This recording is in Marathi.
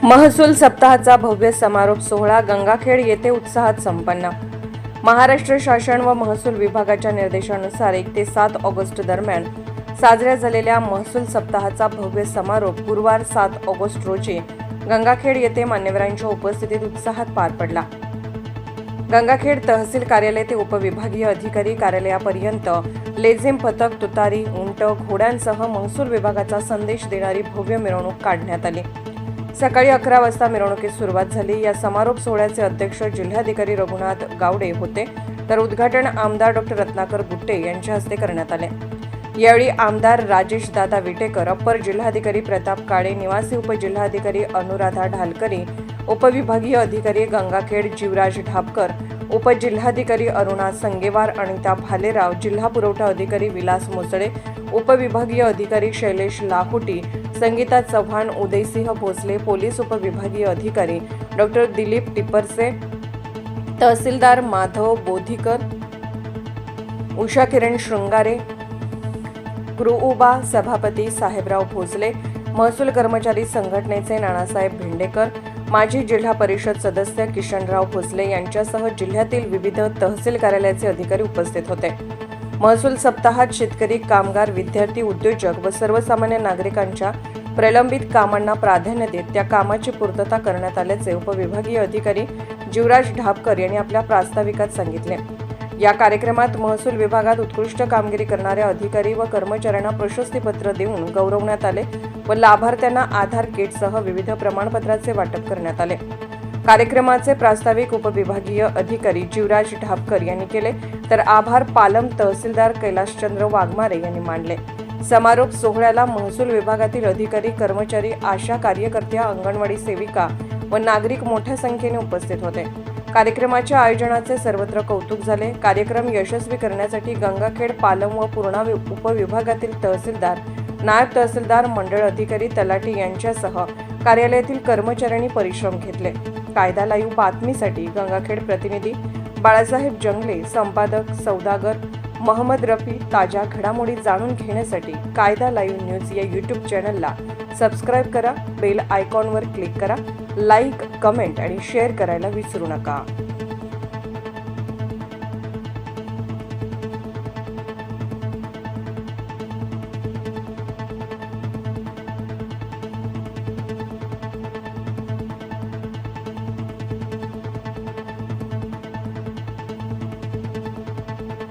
महसूल सप्ताहाचा भव्य समारोप सोहळा गंगाखेड येथे उत्साहात संपन्न। महाराष्ट्र शासन व महसूल विभागाच्या निर्देशानुसार 1 ते 7 ऑगस्ट दरम्यान साजऱ्या झालेल्या महसूल सप्ताहाचा भव्य समारोप गुरुवार 7 ऑगस्ट रोजी गंगाखेड येथे मान्यवरांच्या उपस्थितीत उत्साहात पार पडला। गंगाखेड तहसील कार्यालय ते उपविभागीय अधिकारी कार्यालयापर्यंत लेझिम पथक, तुतारी, उंट, घोड्यांसह महसूल विभागाचा संदेश देणारी भव्य मिरवणूक काढण्यात आली। सकाळी 11 वाजता मिरवणुकीस सुरुवात झाली। या समारोप सोहळ्याचे अध्यक्ष जिल्हाधिकारी रघुनाथ गावडे होते, तर उद्घाटन आमदार डॉ. रत्नाकर गुट्टे यांच्या हस्ते करण्यात आले। यावेळी आमदार राजेश दादा विटेकर, अप्पर जिल्हाधिकारी प्रताप काळे, निवासी उपजिल्हाधिकारी अनुराधा ढालकरी, उपविभागीय अधिकारी गंगाखेड जीवराज ढापकर, उपजिल्हाधिकारी अरुणा संगेवार, अनिता भालेराव, जिल्हा पुरवठा अधिकारी विलास मोसळे, उपविभागीय अधिकारी शैलेश लाहोटी, संगीता चव्हाण, उदयसिंह भोसले, पोलीस उपविभागीय अधिकारी डॉ. दिलीप टिपरसे, तहसीलदार माधव बोधीकर, उषा किरण शृंगारे, कृउबा सभापती साहेबराव भोसले, महसूल कर्मचारी संघटनेचे नानासाहेब भेंडेकर, माजी जिल्हा परिषद सदस्य किशनराव भोसले यांच्यासह जिल्ह्यातील विविध तहसील कार्यालयाचे अधिकारी उपस्थित होते। महसूल सप्ताहात शेतकरी, कामगार, विद्यार्थी, उद्योजक व सर्वसामान्य नागरिकांच्या प्रलंबित कामांना प्राधान्य देत त्या कामाची पूर्तता करण्यात आल्याचे उपविभागीय अधिकारी जीवराज ढापकर यांनी आपल्या प्रास्ताविकात सांगितले। या कार्यक्रमात महसूल विभागात उत्कृष्ट कामगिरी करणाऱ्या अधिकारी व कर्मचाऱ्यांना प्रशस्तीपत्र देऊन गौरवण्यात आले व लाभार्थ्यांना आधार किटसह विविध प्रमाणपत्राचे वाटप करण्यात आले। कार्यक्रमाचे प्रास्ताविक उपविभागीय अधिकारी जीवराज ढापकर यांनी केले, तर आभार पालम तहसीलदार कैलाशचंद्र वाघमारे यांनी मांडले। समारोप सोहळ्याला महसूल विभागातील अधिकारी, कर्मचारी, आशा कार्यकर्त्या, अंगणवाडी सेविका व नागरिक मोठ्या संख्येने उपस्थित होते। कार्यक्रमाच्या आयोजनाचे सर्वत्र कौतुक झाले। कार्यक्रम यशस्वी करण्यासाठी गंगाखेड, पालम व पूर्णा उपविभागातील तहसीलदार, नायब तहसीलदार, मंडळ अधिकारी, तलाठी यांच्यासह कार्यालयातील कर्मचाऱ्यांनी परिश्रम घेतले। कायदा लाईव्ह बातमीसाठी गंगाखेड प्रतिनिधी बाळासाहेब जंगले, संपादक सौदागर मोहम्मद रफी। ताज्या घडामोडी जाणून घेण्यासाठी कायदा लाईव्ह न्यूज या यूट्यूब चॅनलला सबस्क्राईब करा, बेल आयकॉनवर क्लिक करा, लाईक, कमेंट आणि शेअर करायला विसरू नका।